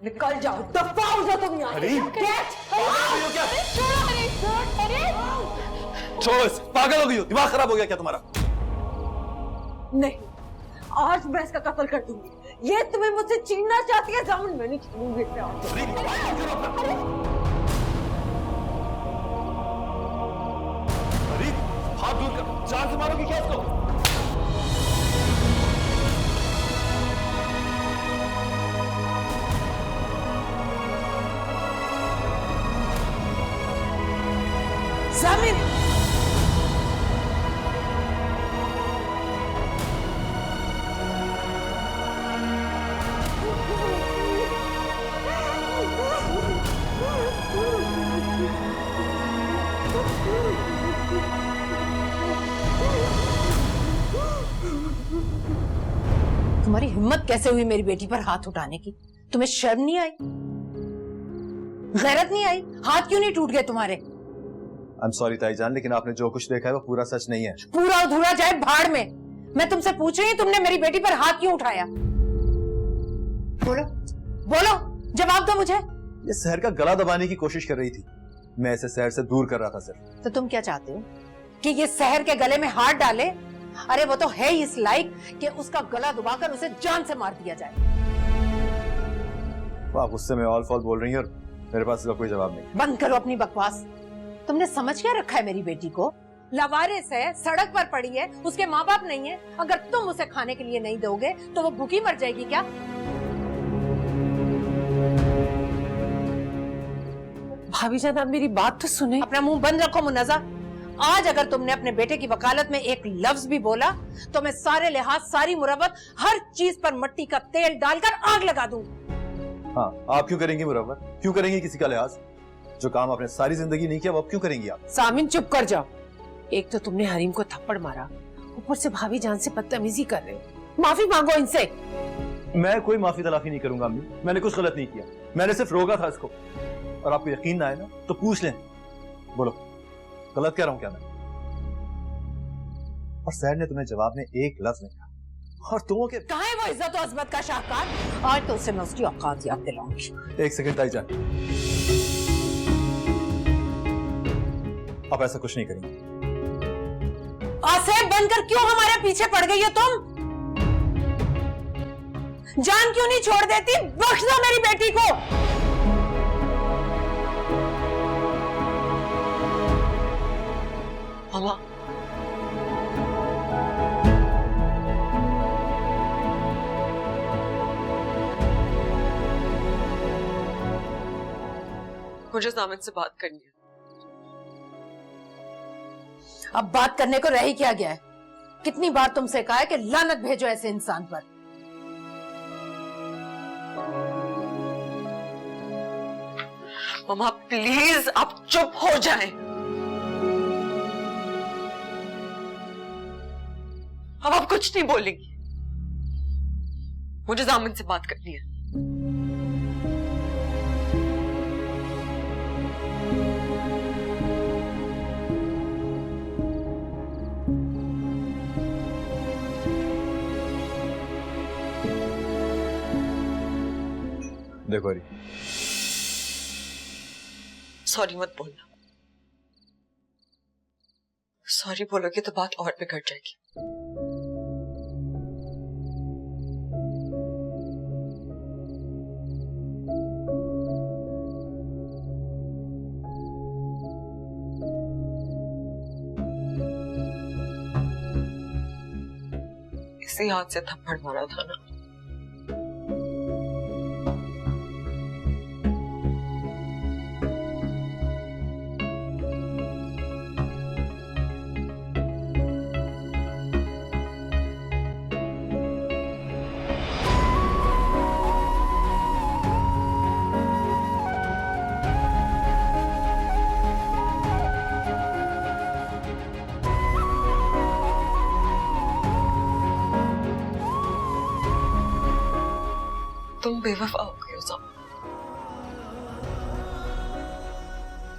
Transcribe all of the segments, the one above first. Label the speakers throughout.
Speaker 1: निकल जाओ, दफा हो जाओ तुम यहाँ से।
Speaker 2: पागल हो गई हो, दिमाग खराब हो गया क्या तुम्हारा?
Speaker 1: नहीं, आज मैं इसका कत्ल कर दूंगी। ये तुम्हें मुझसे छीनना चाहती है जामुन, मैं नहीं छीनूंगी।
Speaker 2: हाथ दूर कर, जान से मारोगी क्या इसको?
Speaker 1: जामिन, तुम्हारी हिम्मत कैसे हुई मेरी बेटी पर हाथ उठाने की? तुम्हें शर्म नहीं आई, गैरत नहीं आई? हाथ क्यों नहीं टूट गए तुम्हारे?
Speaker 2: I'm sorry ताईजान, लेकिन आपने जो कुछ देखा है वो पूरा सच नहीं है।
Speaker 1: पूरा अधूरा जाए भाड़ में। मैं तुमसे पूछ रही हूँ, तुमने मेरी बेटी पर हाथ क्यों उठाया? बोलो बोलो, जवाब दो मुझे।
Speaker 2: ये शहर का गला दबाने की कोशिश कर रही थी, मैं इसे शहर से दूर कर रहा था सिर्फ।
Speaker 1: तो तुम क्या चाहते हो कि ये शहर के गले में हाथ डाले? अरे वो तो है ही इस लायक कि उसका गला दबाकर उसे जान से मार दिया जाए।
Speaker 2: आप गुस्से में ऑल फॉल बोल रही हैं और मेरे पास इसका कोई जवाब नहीं।
Speaker 1: बंद करो अपनी बकवास। तुमने समझ क्या रखा है मेरी बेटी को? लवारिस है, सड़क पर पड़ी है, उसके माँ बाप नहीं है। अगर तुम उसे खाने के लिए नहीं दोगे तो वो भूखी मर जाएगी क्या? भाभी जान, आप मेरी बात तो सुने। अपना मुंह बंद रखो मुन्नज़ा। आज अगर तुमने अपने बेटे की वकालत में एक लफ्ज भी बोला तो मैं सारे लिहाज, सारी मुरव्वत, हर चीज पर मट्टी का तेल डालकर आग लगा दूं।
Speaker 2: हाँ, आप क्यों करेंगी मुरव्वत? क्यों करेंगी किसी का लिहाज? जो काम आपने सारी जिंदगी नहीं किया वो अब क्यों करेंगी आप?
Speaker 3: सामिन चुप कर जाओ। एक तो तुमने हरीम को थप्पड़ मारा, ऊपर से भाभी जान से बदतमीजी कर रहे हो। माफी मांगो इनसे।
Speaker 2: मैं कोई माफी तलाफी नहीं करूंगा अम्मी, मैंने कुछ गलत नहीं किया, मैंने सिर्फ रोका था इसको। और आपको यकीन ना आए ना तो पूछ लें। बोलो, गलत कह रहा हूं क्या मैं? और सैर ने तुम्हें जवाब में एक लफ्ज नहीं कहा, और तुम के
Speaker 1: कहाँ है वो इज्जत और अजमत का शाहकार? आज तो उसे मैं उसकी औकात याद दिलाऊंगी।
Speaker 2: एक सेकंड ताईजान, आप ऐसा कुछ नहीं करेंगे।
Speaker 1: आसेब बनकर क्यों हमारे पीछे पड़ गई हो तुम? जान क्यों नहीं छोड़ देती? बख्श दो मेरी बेटी को।
Speaker 3: मामा, मुझे सामिन से बात करनी है।
Speaker 1: अब बात करने को रह ही क्या गया है? कितनी बार तुमसे कहा है कि लानत भेजो ऐसे इंसान पर।
Speaker 3: मामा प्लीज आप चुप हो जाएं। अब आप कुछ नहीं बोलेंगी। मुझे जामिन से बात करनी है।
Speaker 2: देखो हरी,
Speaker 3: सॉरी मत बोलना। सॉरी बोलोगे तो बात और बिगड़ जाएगी। इसी हाथ से थप्पड़ मारा था ना। तुम बेवफा हो गए हो।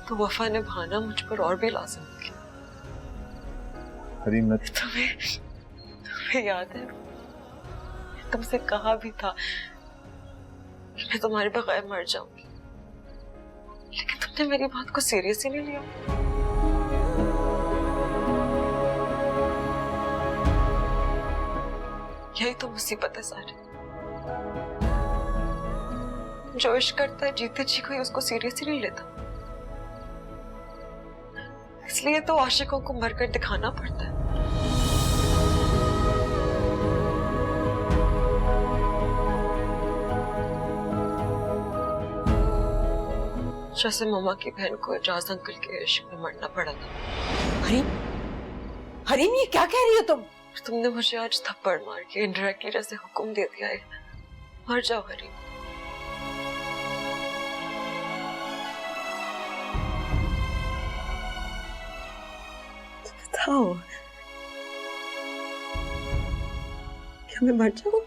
Speaker 3: तो वफा निभाना मुझ पर और भी लाजिम हो गया।
Speaker 2: हरी मैं
Speaker 3: तुम्हें याद है तुमसे कहा भी था
Speaker 4: मैं तुम्हारे बगैर मर जाऊंगी, लेकिन तुमने मेरी बात को सीरियस ही नहीं लिया। यही तो मुसीबत है सारी। जो इश्क करता है जीते जी कोई उसको सीरियस ही नहीं लेता, इसलिए तो आशिकों को मरकर दिखाना पड़ता है। जैसे मम्मा की बहन को एजाज अंकल के इश्क में मरना पड़ा था।
Speaker 1: हरीम, हरीम ये क्या कह रही हो तुम?
Speaker 4: तुमने मुझे आज थप्पड़ मार के इनडायरेक्टली जैसे हुक्म दे दिया है, मर जाओ हरीम। बताओ, क्या मैं मर जाऊं?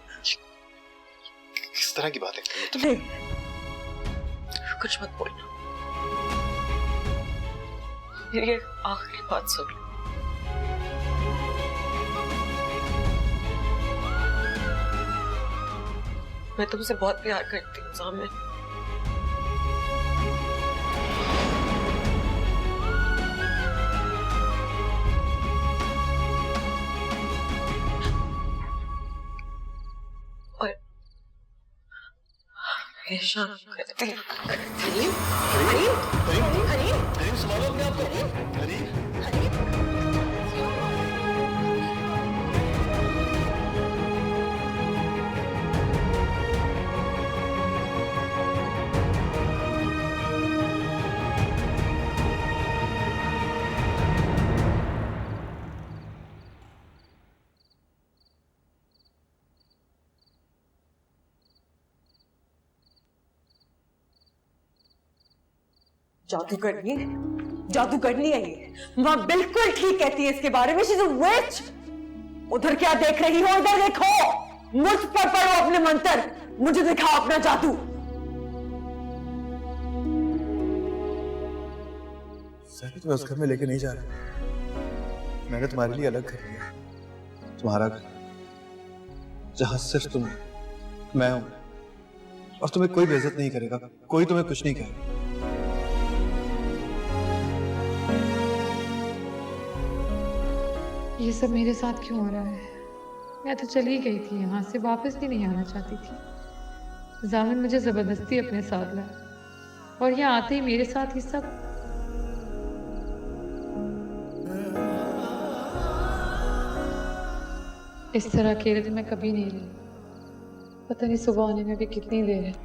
Speaker 5: किस तरह की बात है?
Speaker 4: नहीं, कुछ मत बोलना। मेरी एक आखिरी बात सुन लो। मैं तुमसे बहुत प्यार करती हूँ ज़ामिन। और हमेशा करती हूँ।
Speaker 5: करीम, संभालो अपने आप को। करीम,
Speaker 6: जादूगरनी है ये। माँ बिल्कुल ठीक कहती है इसके बारे में। शी इज अ विच। उधर क्या देख रही हो? इधर देखो, मुझ पर पढ़ो अपने मंत्र, मुझे दिखाओ अपना जादू।
Speaker 2: सर तुम्हें उस घर में लेके नहीं जा रहा। मैंने तुम्हारे लिए अलग घर लिया, तुम्हारा घर, जहां सिर्फ तुम, मैं हूं, और तुम्हें कोई बेइज्जत नहीं करेगा, कोई तुम्हें कुछ नहीं कहेगा।
Speaker 7: ये सब मेरे साथ क्यों हो रहा है? मैं तो चली गई थी यहाँ से, वापस भी नहीं आना चाहती थी। ज़ामिन मुझे ज़बरदस्ती अपने साथ लाया और यहाँ आते ही मेरे साथ ही सब। इस तरह अकेले तो मैं कभी नहीं रही। पता नहीं सुबह होने में भी कितनी देर है।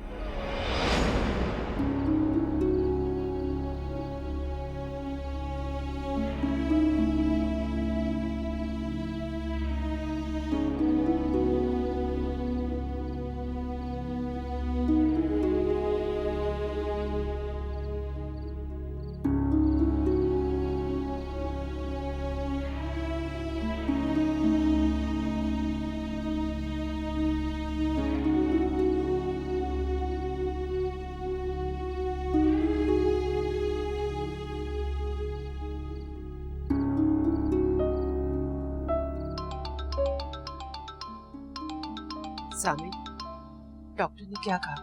Speaker 3: सामिन, डॉक्टर ने क्या कहा?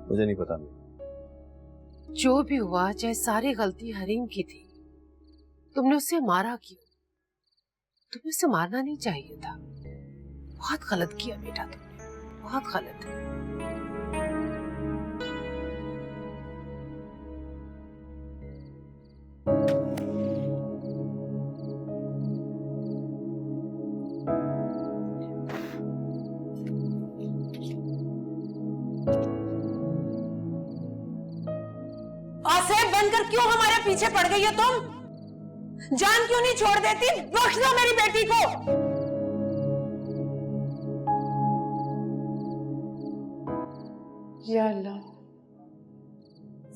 Speaker 2: मुझे नहीं पता।
Speaker 3: जो भी हुआ, चाहे सारी गलती हरीम की थी, तुमने उसे मारा क्यों? तुम्हें उसे मारना नहीं चाहिए था। बहुत गलत किया बेटा तुमने, बहुत गलत है।
Speaker 6: आसेफ बनकर क्यों हमारे पीछे पड़ गई हो तुम? जान क्यों नहीं छोड़ देती? बख्श दो मेरी बेटी को।
Speaker 7: या अल्लाह,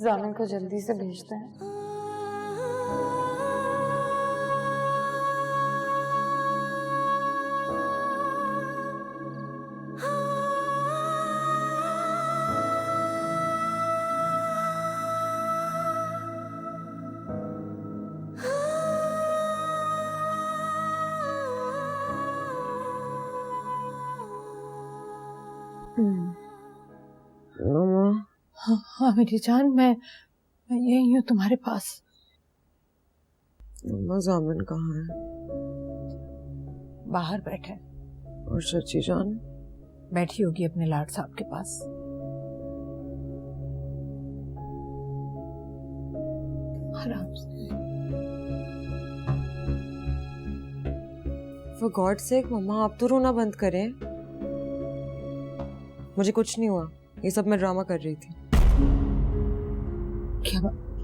Speaker 7: ज़ामिन को जल्दी से भेजते हैं।
Speaker 4: मम्मा
Speaker 3: हाँ मेरी जान, मैं यही हूँ तुम्हारे पास।
Speaker 4: मम्मा जामिन कहाँ है?
Speaker 3: बाहर बैठे
Speaker 4: और चाची जान?
Speaker 3: बैठी होगी अपने लाड साहब के पास। आराम से।
Speaker 4: For God's sake मम्मा आप तो रोना बंद करें। मुझे कुछ नहीं हुआ, ये सब मैं ड्रामा कर रही थी।
Speaker 3: क्या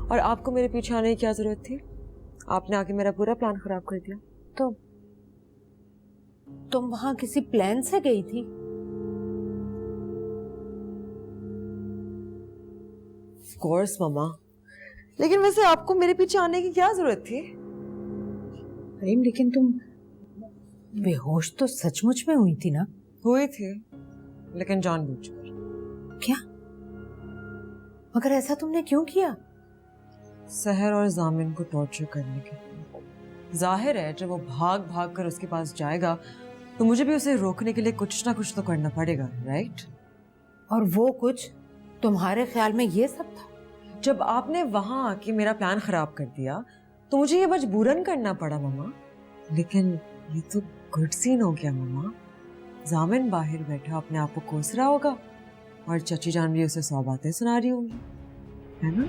Speaker 4: और आपको मेरे पीछे आने की क्या जरूरत थी? आपने आके मेरा पूरा प्लान खराब कर दिया।
Speaker 3: तो तुम वहां किसी प्लान से गई थी?
Speaker 4: Of course मम्मा, लेकिन वैसे आपको मेरे पीछे आने की क्या जरूरत थी?
Speaker 3: अरे लेकिन तुम बेहोश तो सचमुच में हुई थी ना?
Speaker 4: हुई थी, लेकिन जानबूझकर।
Speaker 3: क्या? मगर ऐसा तुमने क्यों किया?
Speaker 4: सहर और जामिन को टॉर्चर करने के लिए। जाहिर है जब वो भाग भाग कर उसके पास जाएगा तो मुझे भी उसे रोकने के लिए कुछ ना कुछ तो करना पड़ेगा, राइट?
Speaker 3: और वो कुछ तुम्हारे ख्याल में ये सब था?
Speaker 4: जब आपने वहां आके मेरा प्लान खराब कर दिया तो मुझे ये मजबूरन करना पड़ा मम्मा। लेकिन ये तो गुड सीन हो गया मम्मा। जामिन बाहर बैठा अपने आप को कोस रहा होगा और चाची जान भी उसे 100 बातें सुना रही होंगी, है ना?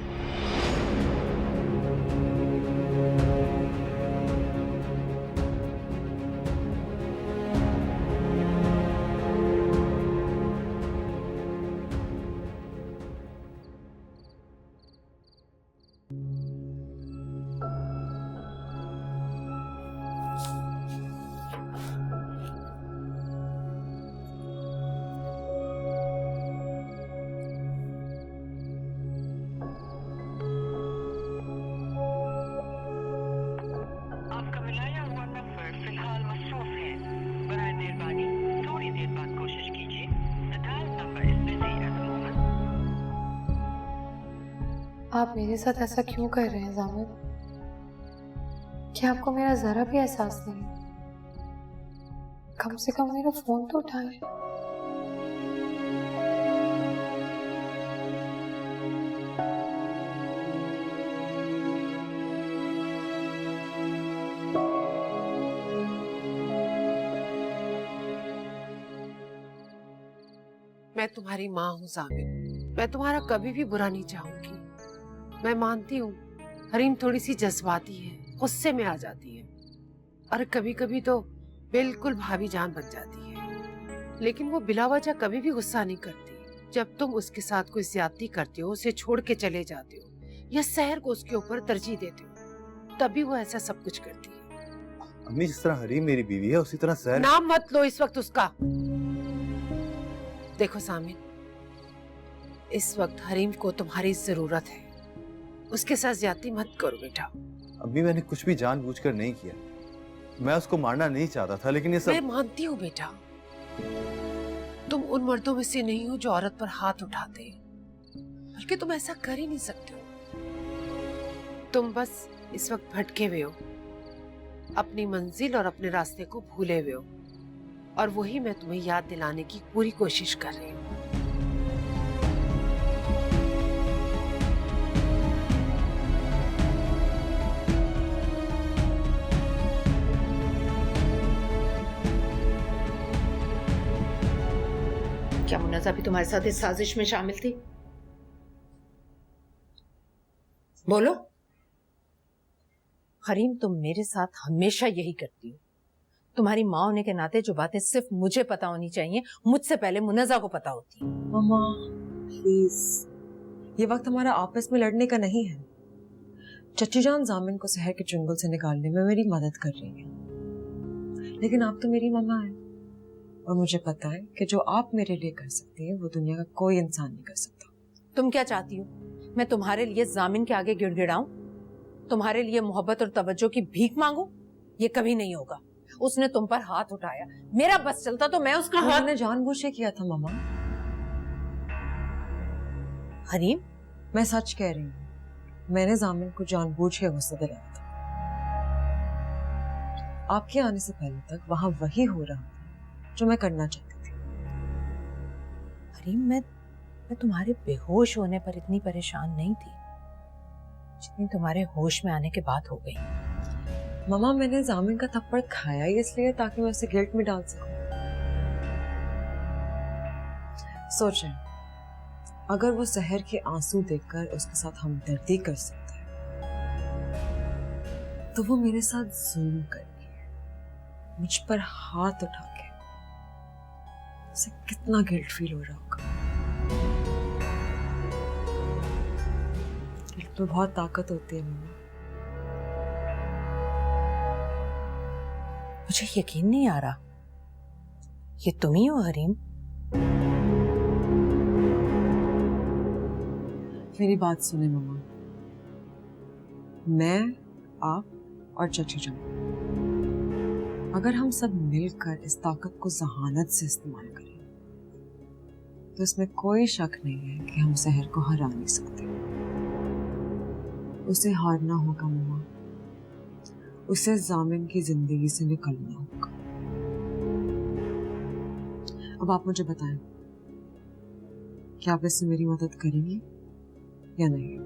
Speaker 8: आपका मिलाया हुआ नंबर फिलहाल मसरूफ है। बराए मेहरबानी थोड़ी देर बाद कोशिश कीजिए। The dial number is busy at the moment.
Speaker 7: आप मेरे साथ ऐसा क्यों कर रहे हैं जामिन? क्या आपको मेरा जरा भी एहसास नहीं? कम से कम मेरा फोन तो उठाएं।
Speaker 3: मैं तुम्हारी माँ हूँ जामिन, मैं तुम्हारा कभी भी बुरा नहीं चाहूंगी। मैं मानती हूँ हरीम थोड़ी सी जज्बाती है, गुस्से में आ जाती है और कभी कभी तो बिल्कुल भाभी जान बन जाती है, लेकिन वो बिला वजह कभी भी गुस्सा नहीं करती। जब तुम उसके साथ कोई ज्यादती करते हो, उसे छोड़ के चले जाते हो या सहर को उसके ऊपर तरजीह देते हो, तभी वो ऐसा सब कुछ करती है।
Speaker 2: अम्मी जिस तरह हरीम मेरी बीवी है उसी तरह सहर।
Speaker 3: नाम मत लो इस वक्त उसका। देखो सामिन, इस वक्त हरीम को तुम्हारी जरूरत है, उसके साथ ज्यादती मत करो बेटा।
Speaker 2: अम्मी मैंने कुछ भी जानबूझकर नहीं किया, मैं उसको मारना नहीं चाहता था, लेकिन ये सब।
Speaker 3: मैं मानती हूँ बेटा, तुम उन मर्दों में से नहीं हो जो औरत पर हाथ उठाते हैं, बल्कि तुम ऐसा कर ही नहीं सकते हो। तुम बस इस वक्त भटके हुए हो, अपनी मंजिल और अपने रास्ते को भूले हुए हो, और वही मैं तुम्हें याद दिलाने की पूरी कोशिश कर रही हूँ।
Speaker 1: क्या मुन्नज़ा भी तुम्हारे साथ इस साजिश में शामिल थी? बोलो। हरीम, तुम मेरे साथ हमेशा यही करती हो। तुम्हारी माँ होने के नाते जो बातें सिर्फ मुझे पता होनी चाहिए, मुझसे पहले मुन्नज़ा को पता होती।
Speaker 4: मम्मा प्लीज, ये वक्त हमारा आपस में लड़ने का नहीं है। चच्ची जान जामिन को शहर के चुंगल से निकालने में मेरी मदद कर रही है, लेकिन आप तो मेरी मम्मा है और मुझे पता है कि जो आप मेरे लिए कर सकती हैं वो दुनिया का कोई इंसान नहीं कर सकता।
Speaker 1: तुम क्या चाहती हो? मैं तुम्हारे लिए जामिन के आगे गिड़गिड़ाऊं? तुम्हारे लिए मोहब्बत और तवज्जो की भीख मांगू? ये कभी नहीं होगा। उसने तुम पर हाथ उठाया, मेरा बस चलता तो मैं उसका हाथ।
Speaker 4: मैंने जानबूझ के किया था मम्मा।
Speaker 1: हरीम,
Speaker 4: मैं सच कह रही हूँ, मैंने जामिन को जानबूझ के गुस्सा दिलाया था। आपके आने से पहले तक वहां वही हो रहा था जो मैं करना चाहती थी।
Speaker 1: हरीम, मैं तुम्हारे बेहोश होने पर इतनी परेशान नहीं थी जितनी तुम्हारे होश में आने के बाद हो गई।
Speaker 4: मम्मा, मैंने जामिन का थप्पड़ खाया ही इसलिए ताकि मैं उसे गिल्ट में डाल सकूं। सोचें, अगर वो सहर के आंसू देखकर उसके साथ हमदर्दी कर सकता है तो वो मेरे साथ जुल्म करके, मुझ पर हाथ उठा के, उसे कितना गिल्ट फील हो रहा होगा। गिल्ट में बहुत ताकत होती है मम्मा।
Speaker 1: मुझे यकीन नहीं आ रहा, ये तुम ही हो हरीम?
Speaker 4: मेरी बात सुने मम्मा, मैं, आप और चची जान, अगर हम सब मिलकर इस ताकत को जहानत से इस्तेमाल करें तो इसमें कोई शक नहीं है कि हम शहर को हरा नहीं सकते। उसे हारना होगा मम्मा, उसे जामिन की जिंदगी से निकलना होगा। अब आप मुझे बताएं, क्या आप इससे मेरी मदद करेंगी या नहीं?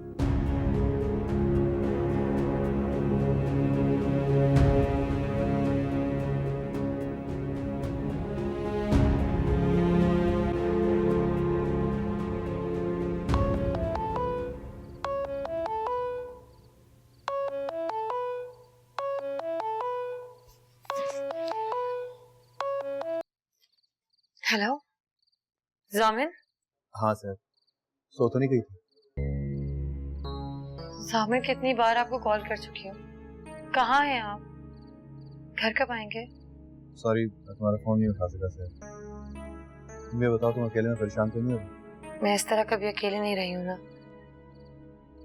Speaker 9: हेलो जामिन।
Speaker 2: हाँ सर, सो तो नहीं गई थी?
Speaker 9: जामिन, कितनी बार आपको कॉल कर चुकी हूँ, कहाँ हैं आप? घर कब आएंगे?
Speaker 2: सॉरी, मैं तुम्हारा फोन नहीं उठा सका सर। तुम ये बताओ, तुम अकेले में परेशान तो नहीं हो?
Speaker 9: मैं इस तरह कभी अकेले नहीं रही हूँ ना,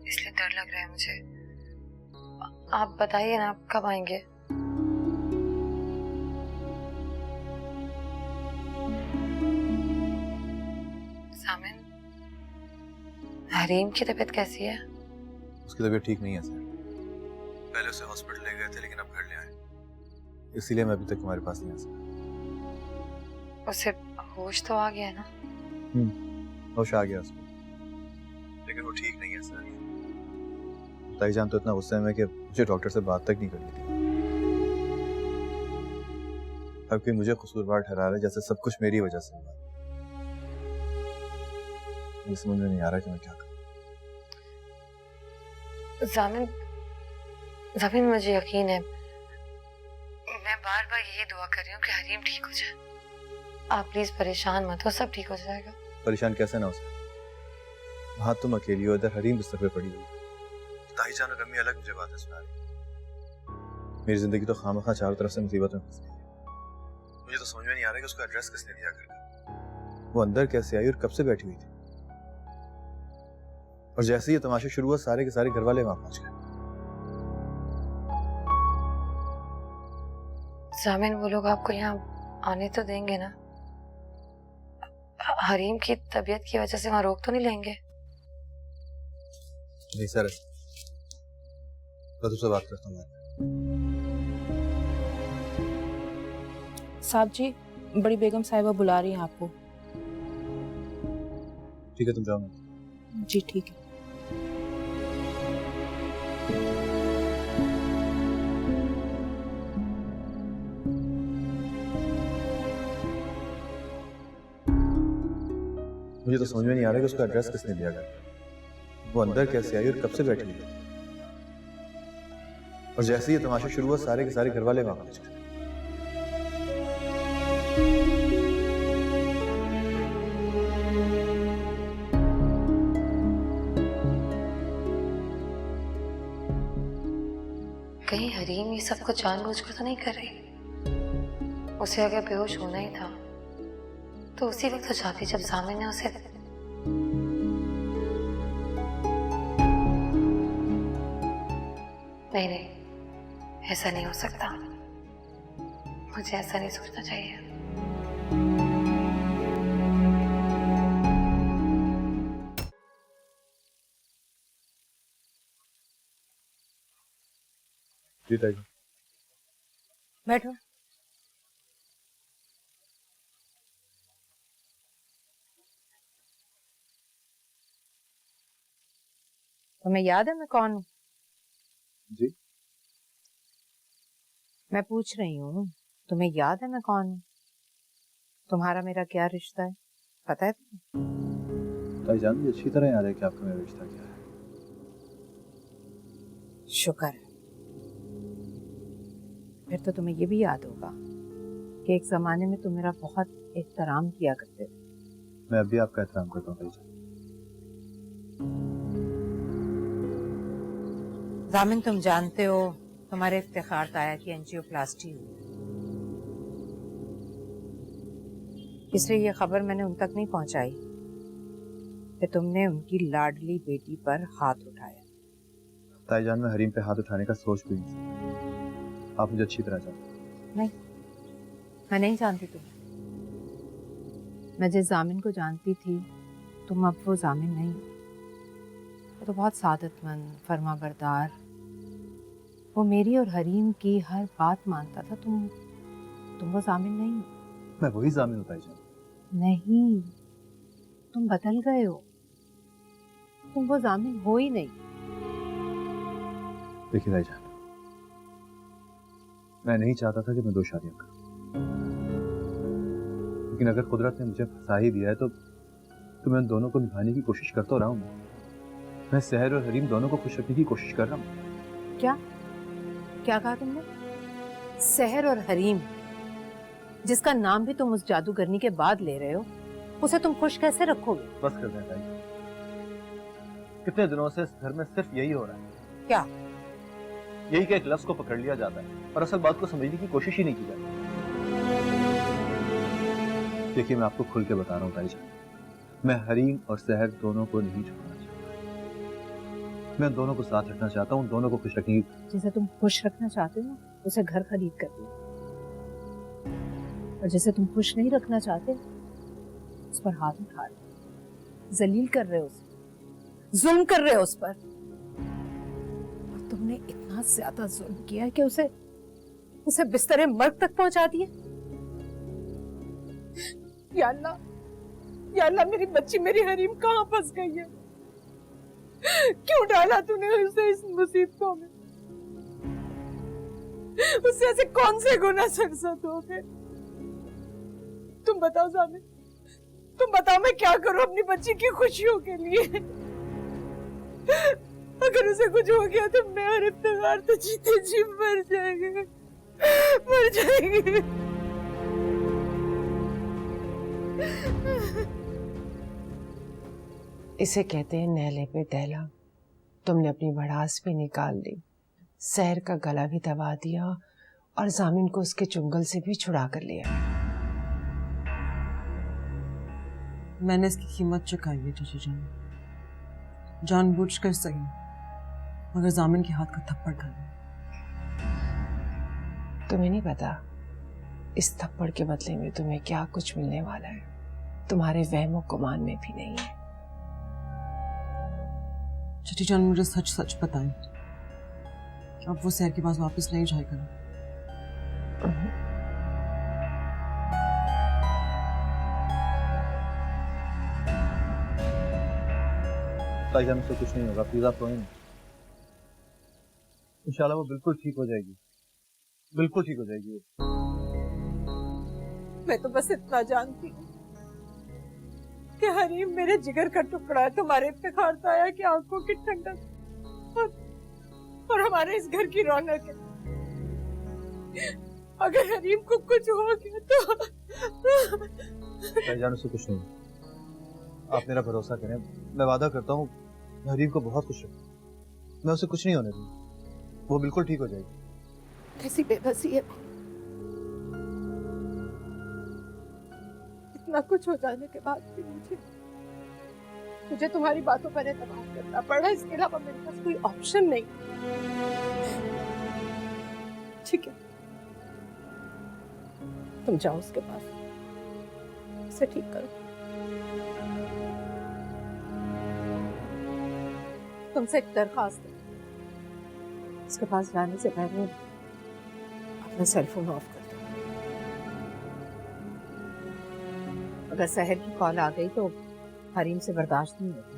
Speaker 9: इसलिए डर लग रहा है मुझे। आप बताइए ना, आप कब आएंगे? जामिन, हरीम की तबीयत कैसी है?
Speaker 2: उसकी तबीयत ठीक नहीं है सर। पहले उसे हॉस्पिटल ले गए थे लेकिन अब घर ले आए, इसीलिए मैं अभी तक तुम्हारे पास नहीं आ सका।
Speaker 9: उसे होश तो आ गया है ना?
Speaker 2: होश आ गया उसको, लेकिन वो ठीक नहीं है सर। ताई जान तो इतना गुस्से में कि मुझे डॉक्टर से बात तक नहीं करनी थी। अब कि मुझे कसूरवार ठहरा रहा है, जैसे सब कुछ मेरी वजह से हुआ। ये समझ में नहीं आ रहा कि मैं क्या करूं।
Speaker 9: जामिन, मुझे यकीन है, मैं बार बार यही दुआ कर रही हूँ कि हरीम ठीक हो जाए। आप प्लीज परेशान मत हो, सब ठीक हो जाएगा।
Speaker 2: परेशान कैसे ना हो सर? वहां तुम अकेली हो, इधर हरीम बिस्तर पे पड़ी हुई। ताई जान और अम्मी अलग मुझे बातें सुना रही। मेरी जिंदगी तो खामखा चारों तरफ से मुसीबत में फंस गई है। मुझे तो समझ में नहीं आ रहा कि उसका एड्रेस किसने दिया करके। वो अंदर कैसे आई और कब से बैठी हुई थी? और जैसे ही ये तमाशा शुरू हुआ, सारे के सारे घर वाले वहां पहुंच गए।
Speaker 9: जामिन, वो लोग आपको यहाँ आने तो देंगे ना? हरीम की तबीयत की वजह से वहां रोक तो नहीं लेंगे?
Speaker 2: नहीं सर, मैं तुझसे बात करता हूँ।
Speaker 10: साहब जी, बड़ी बेगम साहिबा बुला रही हैं आपको।
Speaker 2: ठीक है, तुम जाओ।
Speaker 10: जी ठीक है।
Speaker 2: मुझे तो समझ में नहीं आ रहा कि उसका एड्रेस किसने दिया था। वो अंदर कैसे आई और कब से बैठी हुई? और जैसे ही ये तमाशा शुरू हुआ, सारे के सारे घर वाले वहां पहुंच गए।
Speaker 9: कहीं हरीम ये सब कुछ जानबूझकर तो नहीं कर रही? उसे अगर बेहोश होना ही था तो उसी वक्त हो जाती जब जामिन ने उसे। नहीं नहीं, ऐसा नहीं हो सकता। मुझे ऐसा नहीं सोचना चाहिए।
Speaker 2: जी ताई।
Speaker 1: बैठो। तुम्हें याद है मैं कौन हूँ?
Speaker 2: जी?
Speaker 1: मैं पूछ रही हूँ, तुम्हें याद है मैं कौन हूँ? तुम्हारा मेरा क्या रिश्ता है, पता है तुम्हें?
Speaker 2: ताईजान, मुझे अच्छी तरह याद है कि आपका मेरा रिश्ता क्या है।
Speaker 1: शुक्र है। फिर तो तुम्हें ये भी याद होगा कि एक जमाने में तुम मेरा बहुत एहतराम किया करते थे।
Speaker 2: मैं अब भी आपका एहतराम करता हूँ ताईजान।
Speaker 1: जामिन, तुम जानते हो तुम्हारे इफ्तिखार ताया की एंजियोप्लास्टी हुई, इसलिए ये खबर मैंने उन तक नहीं पहुंचाई कि तुमने उनकी लाडली बेटी पर हाथ उठाया।
Speaker 2: ताईजान, मैं हरीम पे हाथ उठाने का सोच भी नहीं सकता। आप मुझे अच्छी तरह जानते हैं।
Speaker 1: नहीं, मैं नहीं जानती तुम्हें। मैं जिस जामिन को जानती थी, तुम अब वो जामिन नहीं। वो तो बहुत सादतमंद, फर्माबरदार, वो मेरी और हरीम की हर बात मानता था। तुम वो जामिन नहीं हो।
Speaker 2: मैं वही जामिन हूँ ताईजान।
Speaker 1: नहीं, तुम बदल गए हो। तुम वो जामिन हो ही नहीं।
Speaker 2: देखिए ताईजान, मैं नहीं चाहता था कि मैं 2 शादियां करूं, लेकिन अगर कुदरत ने मुझे फंसा ही दिया है तो मैं उन दोनों को निभाने की कोशिश करता रहा हूं। मैं सहर और हरीम दोनों को खुश रखने की कोशिश कर रहा हूं।
Speaker 1: क्या क्या कहा तुमने? सहर और हरीम, जिसका नाम भी तुम उस जादूगरनी के बाद ले रहे हो, उसे तुम खुश कैसे रखोगे?
Speaker 2: बस कर दें ताईजान, कितने दिनों से इस घर में सिर्फ यही हो रहा है।
Speaker 1: क्या?
Speaker 2: यही कि एक लफ्ज को पकड़ लिया जाता है और असल बात को समझने की कोशिश ही नहीं की जाती। देखिए, मैं आपको खुल के बता रहा हूँ ताईजान, मैं हरीम और सहर दोनों को नहीं छोड़ना चाहता। मैं दोनों को साथ रखना चाहता हूँ, दोनों को खुश रखने की।
Speaker 1: जिसे तुम खुश रखना चाहते हो उसे घर खरीद कर दो, और जिसे तुम खुश नहीं रखना चाहते उस पर हाथ उठा रहे हो, जलील कर रहे हो उसे, जुल्म कर रहे हो उस पर। और तुमने इतना ज्यादा जुल्म किया है कि उसे बिस्तरे मर्ग तक पहुंचा दिया। या अल्लाह, मेरी बच्ची, मेरी हरीम कहाँ फंस गई है? क्यों डाला तूने उसे इस मुसीबतों में? उससे ऐसे कौन से गुनाह सरजद हो गए? तुम बताओ जामिन, तुम बताओ, मैं क्या करूं अपनी बच्ची की खुशियों के लिए? अगर उसे कुछ हो गया तो मैं और इफ्तिखार तो जीते जी मर जाएंगे।
Speaker 3: इसे कहते हैं नहले पे दहला। तुमने अपनी भड़ास भी निकाल ली, सहर का गला भी दबा दिया और जामिन को उसके चुंगल से भी छुड़ा कर लिया।
Speaker 4: मैंने इसकी कीमत चुकाई है चाची जान, जानबूझकर सही, मगर जामिन के हाथ का थप्पड़ खाना।
Speaker 3: तुम्हें नहीं पता इस थप्पड़ के बदले में तुम्हें क्या कुछ मिलने वाला है, तुम्हारे वहमो गुमान में भी नहीं है।
Speaker 4: चाची जान, मुझे सच सच बताएं कि अब वो सहर के पास वापस नहीं जाएगा।
Speaker 2: ताईजान, उससे कुछ नहीं होगा, प्लीज आप रोएं नहीं। इंशाल्लाह वो बिल्कुल ठीक हो जाएगी, बिल्कुल ठीक हो जाएगी।
Speaker 1: मैं तो बस इतना जानती हूँ कि हरीम मेरे जिगर का टुकड़ा है, तुम्हारे इफ्तिखार ताया की आंखों की ठंडक और हमारे इस घर की रौनक है। अगर हरीम को कुछ हो गया तो
Speaker 2: ताईजान, उससे कुछ नहीं, आप मेरा भरोसा करें, मैं वादा करता हूँ मैं हरीम को बहुत खुश रखूंगा, मैं उसे कुछ नहीं होने दूंगा, वो बिल्कुल ठीक हो जाएगी।
Speaker 1: कैसी बेबसी है, इतना कुछ हो जाने के बाद भी मुझे तुम्हारी बातों पर एतबार करना पड़ा। इसके अलावा मेरे पास कोई ऑप्शन नहीं। ठीक है, तुम जाओ उसके पास, उसे ठीक करो। तुमसे एक दरखास्त है, उसके पास जाने से पहले अपना सेलफोन ऑफ कर दो। अगर सहर की कॉल आ गई तो हरीम से बर्दाश्त नहीं होता।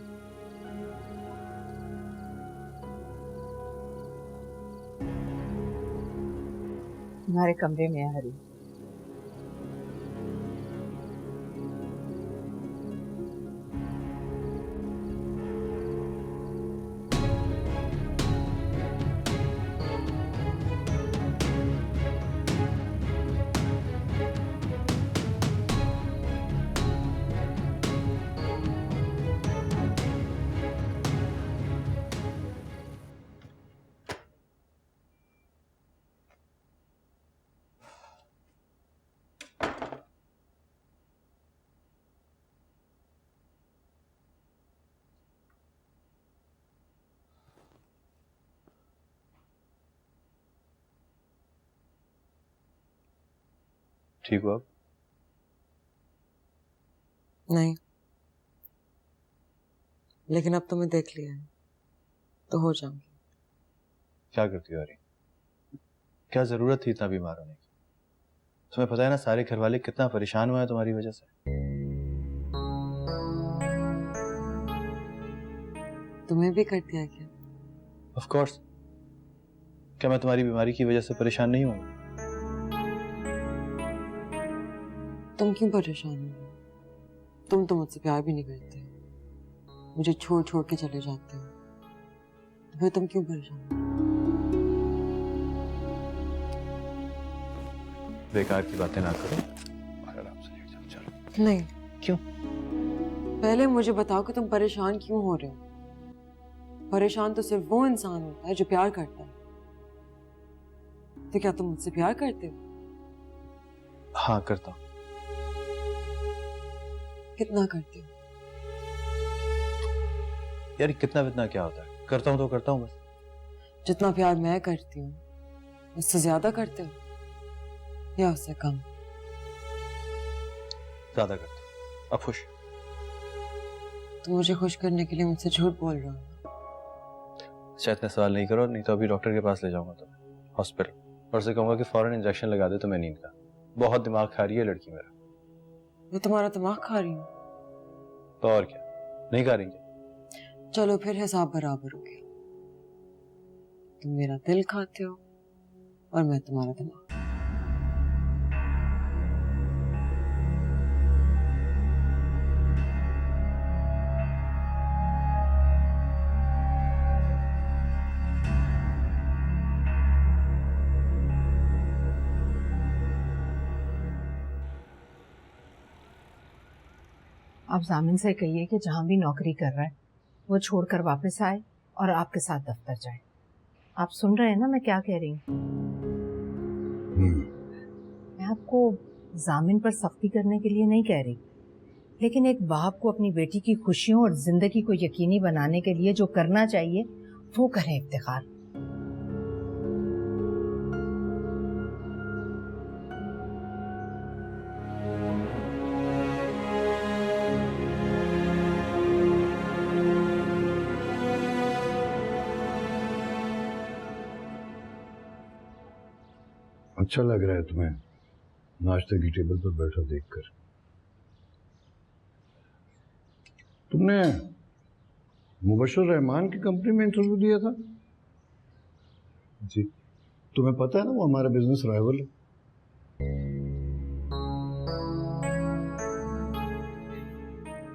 Speaker 3: तुम्हारे कमरे में है हरी।
Speaker 2: ठीक हो अब?
Speaker 4: नहीं, लेकिन अब तुम्हें देख लिया है तो हो जाऊंगी।
Speaker 2: क्या करती हो हरी? क्या जरूरत थी इतना बीमार होने की? तुम्हें पता है ना सारे घर वाले कितना परेशान हुए हैं तुम्हारी वजह से।
Speaker 4: तुम्हें भी कर दिया क्या?
Speaker 2: Of course. क्या मैं तुम्हारी बीमारी की वजह से परेशान नहीं हूँ?
Speaker 4: तुम क्यों परेशान हो? तुम तो मुझसे प्यार भी नहीं करते, मुझे छोड़ छोड़ के चले जाते हो, तो फिर तुम क्यों परेशान हो?
Speaker 2: बेकार की बातें ना करो और आराम से लेट जाओ। चलो।
Speaker 4: नहीं।
Speaker 2: क्यों?
Speaker 4: पहले मुझे बताओ कि तुम परेशान क्यों हो रहे हो? परेशान तो सिर्फ वो इंसान होता है जो प्यार करता है। तो क्या तुम मुझसे प्यार करते हो?
Speaker 2: हाँ करता हूँ।
Speaker 4: कितना करते हो?
Speaker 2: यार कितना वितना क्या होता है, करता हूँ तो करता हूँ बस।
Speaker 4: जितना प्यार मैं करती हूँ उससे ज्यादा करते हो या उससे कम?
Speaker 2: ज्यादा करता हूँ। अब खुश?
Speaker 4: तुम मुझे खुश करने के लिए मुझसे झूठ बोल रहे हो।
Speaker 2: अच्छा इतने सवाल नहीं करो, नहीं तो अभी डॉक्टर के पास ले जाऊंगा तुम्हें हॉस्पिटल, और से कहूंगा कि फौरन इंजेक्शन लगा दे तुम्हें नींद का। बहुत दिमाग खा रही है लड़की मेरा।
Speaker 4: मैं तुम्हारा दिमाग खा रही हूँ?
Speaker 2: तो और क्या, नहीं खा रही क्या?
Speaker 4: चलो फिर हिसाब बराबर हो गया। तुम मेरा दिल खाते हो और मैं तुम्हारा दिमाग।
Speaker 1: आप जामिन से कहिए कि जहां भी नौकरी कर रहा है वो छोड़कर वापस आए और आपके साथ दफ्तर जाए। आप सुन रहे हैं ना मैं क्या कह रही हूँ? मैं आपको जामिन पर सख्ती करने के लिए नहीं कह रही, लेकिन एक बाप को अपनी बेटी की खुशियों और जिंदगी को यकीनी बनाने के लिए जो करना चाहिए वो करें इफ्तिखार।
Speaker 11: अच्छा लग रहा है तुम्हें नाश्ते की टेबल पर बैठा देखकर। तुमने मुबश्शिर रहमान की कंपनी में इंटरव्यू दिया था? जी। तुम्हें पता है ना वो हमारा बिजनेस राइवल है।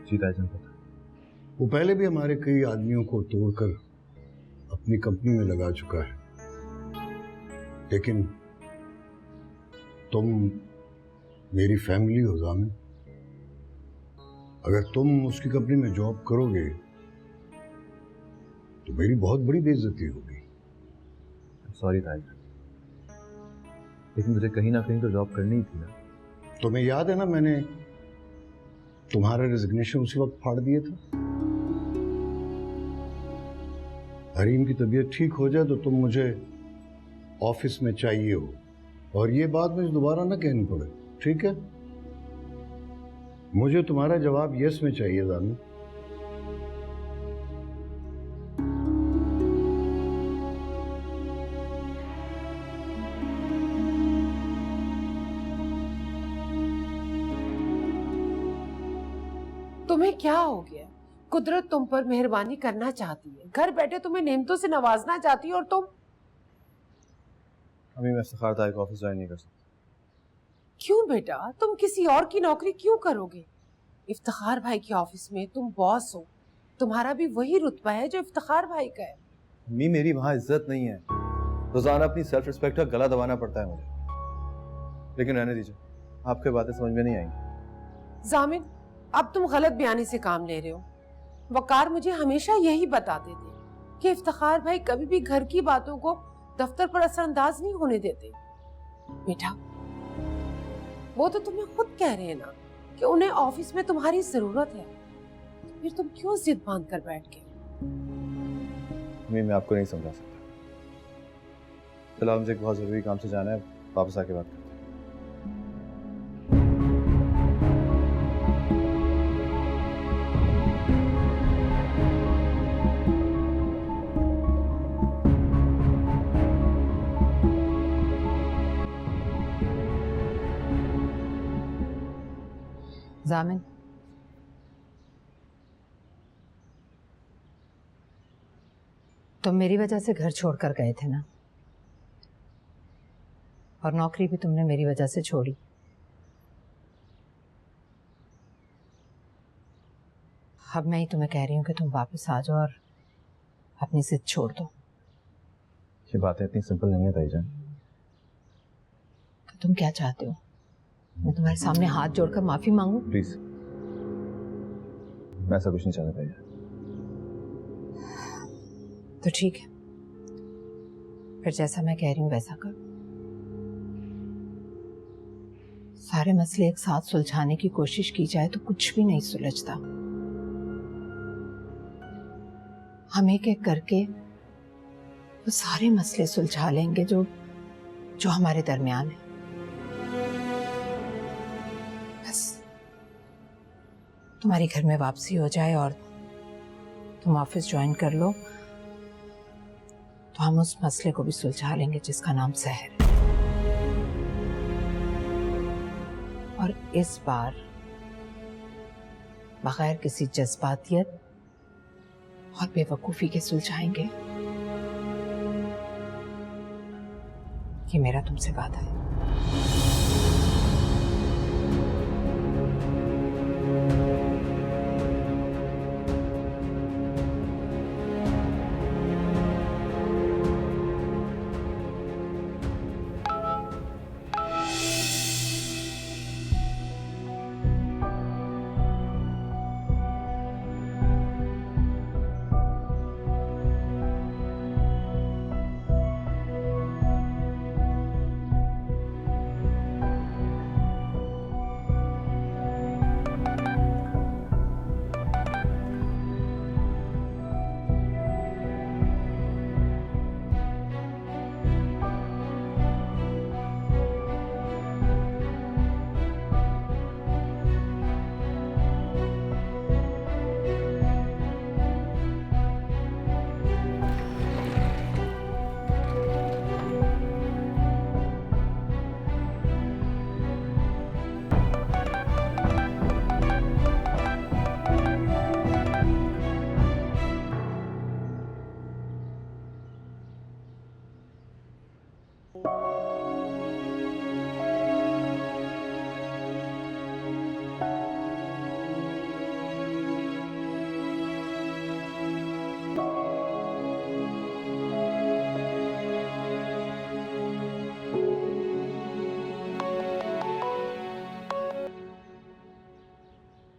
Speaker 2: जी ताजन पता।
Speaker 11: वो पहले भी हमारे कई आदमियों को तोड़कर अपनी कंपनी में लगा चुका है, लेकिन तुम मेरी फैमिली हो जामिन। अगर तुम उसकी कंपनी में जॉब करोगे तो मेरी बहुत बड़ी बेइज्जती होगी।
Speaker 2: सॉरी ताजन, लेकिन मुझे कहीं ना कहीं तो जॉब करनी ही थी ना।
Speaker 11: तुम्हें याद है ना मैंने तुम्हारा रेजिग्नेशन उसी वक्त फाड़ दिया था। हरीम की तबीयत ठीक हो जाए तो तुम मुझे ऑफिस में चाहिए हो, और ये बात मुझे दोबारा ना कहनी पड़े, ठीक है? मुझे तुम्हारा जवाब यस में चाहिए जामिन।
Speaker 3: तुम्हें क्या हो गया? कुदरत तुम पर मेहरबानी करना चाहती है, घर बैठे तुम्हें नेमतों से नवाजना चाहती है, और तुम
Speaker 2: अभी मैं इफ्तिखार ताई को ऑफिस ज्वाइन नहीं कर सकता।
Speaker 3: क्यों बेटा, तुम किसी और की नौकरी क्यों करोगे? इफ्तिखार भाई के ऑफिस में तुम बॉस हो, तुम्हारा भी वही रुतबा है जो इफ्तिखार भाई का है।
Speaker 2: अम्मी मेरी वहाँ इज्जत नहीं है, रोजाना अपनी सेल्फ रिस्पेक्ट का गला दबाना पड़ता है मुझे। लेकिन रहने दीजिए, आपके बातें समझ में नहीं आएंगी।
Speaker 3: जामिन, अब तुम गलत बयानी से काम ले रहे हो। वकार मुझे हमेशा यही बताते थे कि इफ्तिखार भाई कभी भी घर की बातों को दफ्तर पर असरअंदाज नहीं होने देते। बेटा, वो तो तुम्हें खुद कह रहे हैं ना कि उन्हें ऑफिस में तुम्हारी जरूरत है, तो फिर तुम क्यों जिद बांध कर बैठ गए?
Speaker 2: मैं आपको नहीं समझा सकता। फिलहाल मुझे एक बहुत जरूरी काम से जाना है, वापस आके बात करते हैं।
Speaker 1: जामिन, तुम मेरी वजह से घर छोड़कर गए थे ना, और नौकरी भी तुमने मेरी वजह से छोड़ी। अब मैं ही तुम्हें कह रही हूँ कि तुम वापस आ जाओ और अपनी जिद छोड़ दो।
Speaker 2: ये बातें इतनी सिंपल नहीं है ताईजान।
Speaker 1: तो तुम क्या चाहते हो? मैं तुम्हारे सामने हाथ जोड़कर माफी मांगू?
Speaker 2: प्लीज, मैं ऐसा कुछ नहीं चाहता ताईजान।
Speaker 1: तो ठीक है, फिर जैसा मैं कह रही हूँ वैसा कर। सारे मसले एक साथ सुलझाने की कोशिश की जाए तो कुछ भी नहीं सुलझता। हम एक एक करके वो सारे मसले सुलझा लेंगे जो हमारे दरमियान है। बस तुम्हारी घर में वापसी हो जाए और तुम ऑफिस ज्वाइन कर लो, तो हम उस मसले को भी सुलझा लेंगे जिसका नाम सहर है। और इस बार बगैर किसी जज्बातियत और बेवकूफी के सुलझाएंगे। ये मेरा तुमसे वादा है।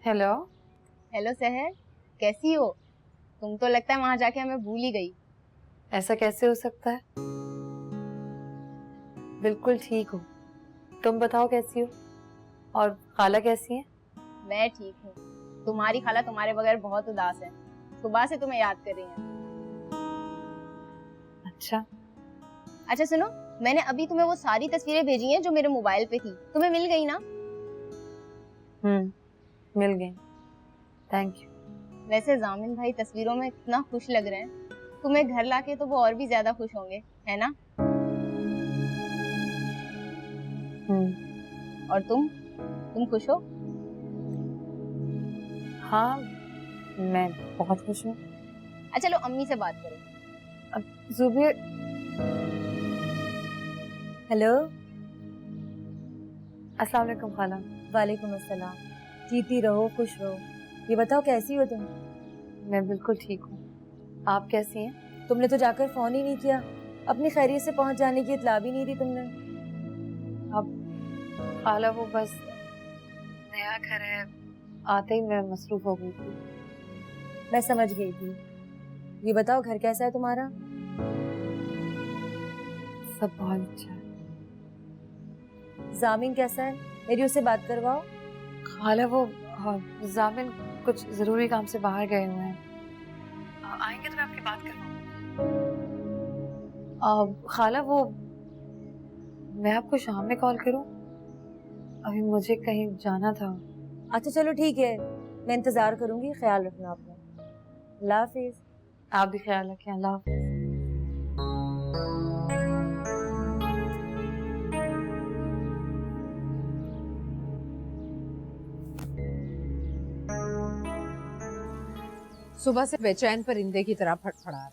Speaker 12: हेलो हेलो सहर, कैसी हो? तुम तो लगता है वहां जाके हमें भूल ही गई।
Speaker 9: ऐसा कैसे हो सकता है? बिल्कुल ठीक हूँ। तुम बताओ कैसी हो? और खाला कैसी है?
Speaker 12: मैं ठीक हूँ। तुम्हारी खाला तुम्हारे बगैर बहुत उदास है, सुबह से तुम्हें याद कर रही है। अच्छा सुनो, मैंने अभी तुम्हें वो सारी तस्वीरें भेजी हैं जो मेरे मोबाइल पे थी, तुम्हें मिल गई ना?
Speaker 9: मिल गई, थैंक यू।
Speaker 12: वैसे जामिन भाई तस्वीरों में इतना खुश लग रहे हैं, तुम्हें घर लाके तो वो और भी ज्यादा खुश होंगे, है ना? और तुम खुश हो?
Speaker 9: हाँ, मैं बहुत खुश हूँ।
Speaker 12: अच्छा लो अम्मी से बात करो।
Speaker 9: जुबेर,
Speaker 4: हेलो।
Speaker 9: अस्सलाम वालेकुम खाला।
Speaker 4: वालेकुम अस्सलाम। जीती रहो, खुश रहो। ये बताओ कैसी हो तुम?
Speaker 9: मैं बिल्कुल ठीक हूँ, आप कैसी हैं?
Speaker 4: तुमने तो जाकर फोन ही नहीं किया, अपनी खैरियत से पहुंच जाने की इतला भी नहीं दी तुमने।
Speaker 9: अब खाला वो बस नया घर है, आते ही मैं मसरूफ हो गई थी।
Speaker 4: मैं समझ गई थी। ये बताओ घर कैसा है तुम्हारा?
Speaker 9: सब बहुत अच्छा है।
Speaker 4: जामिन कैसा है? मेरी उससे बात करवाओ।
Speaker 9: खाला वो जामिन कुछ जरूरी काम से बाहर गए हुए हैं, आएंगे तो मैं आपकी बात करवाऊँ। खाला वो मैं आपको शाम में कॉल करूँ? अभी मुझे कहीं जाना था।
Speaker 4: अच्छा चलो ठीक है, मैं इंतजार करूंगी। ख्याल रखना अपना। अल्लाह हाफिज।
Speaker 9: आप भी ख्याल रखें। अल्लाह हाफिज।
Speaker 1: सुबह से बेचैन परिंदे की तरह फड़फड़ा रहा है।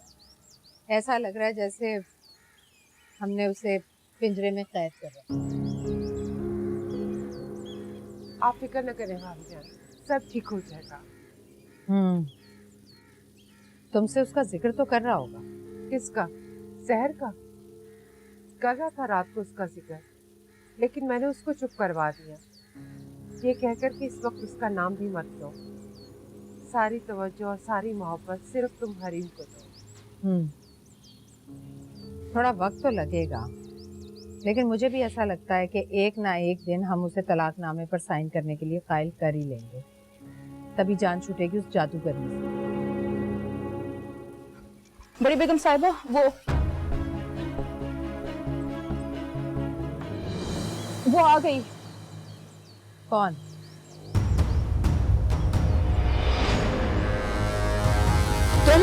Speaker 1: ऐसा लग रहा है जैसे हमने उसे पिंजरे में कैद कर रखा है।
Speaker 3: आप फिक्र न करें भाभी, सब ठीक हो जाएगा।
Speaker 1: तुमसे उसका जिक्र तो कर रहा होगा।
Speaker 3: किसका? जहर का? कर रहा था रात को उसका जिक्र, लेकिन मैंने उसको चुप करवा दिया, ये कहकर कि इस वक्त उसका नाम भी मत लो। सारी तवज्जो और सारी मोहब्बत सिर्फ तुम हरीम को दो।
Speaker 1: थोड़ा वक्त तो लगेगा, लेकिन मुझे भी ऐसा लगता है कि एक ना एक दिन हम उसे तलाकनामे पर साइन करने के लिए कायल कर ही लेंगे। तभी जान छूटेगी उस जादूगरनी से।
Speaker 10: बड़ी बेगम साहिबा, वो आ गई।
Speaker 1: कौन?
Speaker 10: तुम?